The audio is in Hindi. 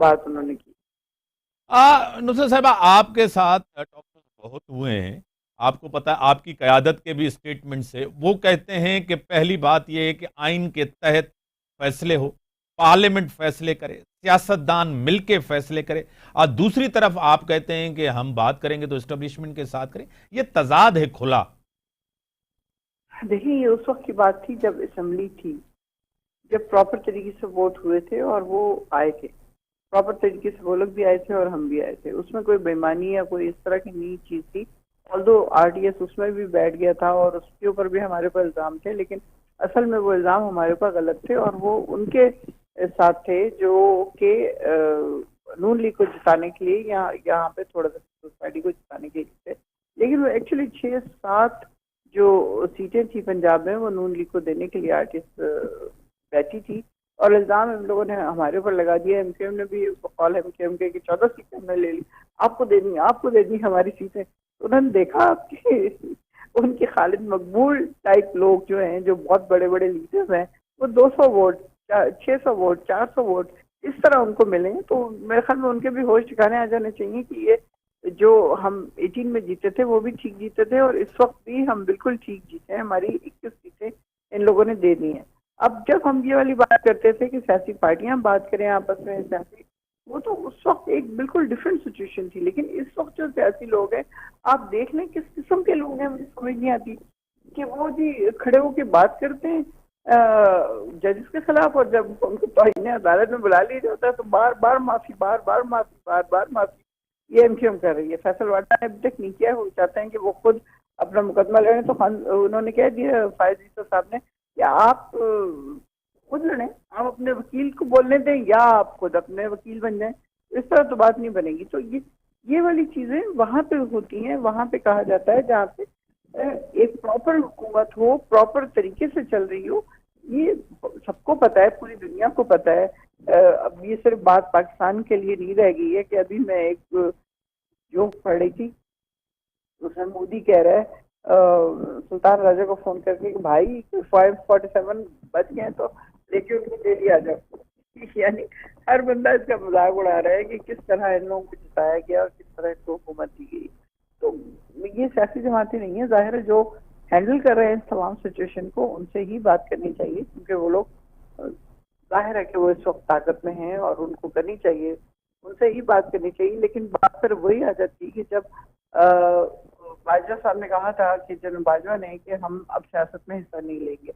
बात उन्होंने की। नुसरत साहबा, आपके साथ टॉक्स बहुत हुए हैं। आपको पता है, आपकी क़यादत के भी स्टेटमेंट से वो कहते हैं कि पहली बात यह है कि आइन के तहत फैसले हो, पार्लियामेंट फैसले करे, सियासतदान मिलके फैसले करे। और दूसरी तरफ आप कहते हैं कि हम बात करेंगे तो एस्टेब्लिशमेंट के साथ करें। ये तजाद है खुला। देखिए, ये उस वक्त की बात थी जब असेंबली थी, जब प्रॉपर तरीके से वोट हुए थे और वो आए थे। प्रॉपर तरीके से वो लोग भी आए थे और हम भी आए थे। उसमें कोई बेईमानी या कोई इस तरह की नई चीज थी। ऑल्दो आरडीएस उसमें भी बैठ गया था और उसके ऊपर भी हमारे ऊपर इल्जाम थे, लेकिन असल में वो इल्जाम हमारे ऊपर गलत थे और वो उनके साथ थे जो कि नून लीग को जिताने के लिए या यहाँ पे थोड़ा सा सोसाइटी को जिताने के लिए थे। लेकिन वो एक्चुअली 6-7 जो सीटें थी पंजाब में वो नून लीग को देने के लिए आर्टिस्ट बैठी थी। और इल्जाम इन लोगों ने हमारे ऊपर लगा दिया। एमकेएम ने भी बकौल एमकेएम के कि 14 सीटें हमने ले ली, आपको देनी हमारी सीटें। तो उन्होंने देखा कि उनके खालिद मकबूल टाइप लोग जो हैं, जो बहुत बड़े बड़े लीडर्स हैं, वो 200 वोट, 600 वोट, 400 वोट इस तरह उनको मिले। तो मेरे ख्याल में उनके भी होश ठिकाने आ जाने चाहिए कि ये जो हम 18 में जीते थे वो भी ठीक जीते थे और इस वक्त भी हम बिल्कुल ठीक जीते हैं। हमारी 21 सीटें इन लोगों ने दे दी हैं। अब जब हम ये वाली बात करते थे कि सियासी पार्टियां बात करें आपस में सियासी, वो तो उस वक्त एक बिल्कुल डिफरेंट सिचुएशन थी। लेकिन इस वक्त जो सियासी लोग हैं, आप देख लें किस किस्म के लोग हैं, मुझे समझ नहीं आती कि वो जी खड़े होकर बात करते हैं जजेस के खिलाफ, और जब उनको तौहीन अदालत में बुला लिया जाता है तो बार बार माफी, बार बार माफी, बार बार माफी। ये एमक्यूएम कर रही है। फैसल वाडा ने अभी तक नहीं किया है। वो चाहते हैं कि वो खुद अपना मुकदमा लड़े। तो उन्होंने कह दिया फायज ईसा साहब ने कि आप खुद लड़ें, आप अपने वकील को बोलने दें या आप खुद अपने वकील बन जाएं। इस तरह तो बात नहीं बनेगी। तो ये वाली चीजें वहां पे होती हैं, वहां पे कहा जाता है जहाँ पे एक प्रॉपर हुकूमत हो, प्रॉपर तरीके से चल रही हो। ये सबको पता है, पूरी दुनिया को पता है। अब ये सिर्फ बात पाकिस्तान के लिए नहीं रह गई है कि अभी मैं एक जोक पढ़ रही थी, उसमें मोदी कह रहा है सुल्तान राजा को फोन करके कि भाई 547 बच गए तो लेके उनको डेली आ जाओ। यानी हर बंदा इसका मजाक उड़ा रहा है कि किस तरह इन लोगों को जिताया गया और किस तरह इनको हुकूमत दी गई। तो ये सियासी जमातें नहीं है, जाहिर है जो हैंडल कर रहे हैं इस तमाम सिचुएशन को उनसे ही बात करनी चाहिए, क्योंकि वो लोग जाहिर है कि वो इस वक्त ताकत में हैं और उनको करनी चाहिए, उनसे ही बात करनी चाहिए। लेकिन बात फिर वही आ जाती है कि जब बाजवा साहब ने कहा था कि जनरल बाजवा ने कि हम अब सियासत में हिस्सा नहीं लेंगे,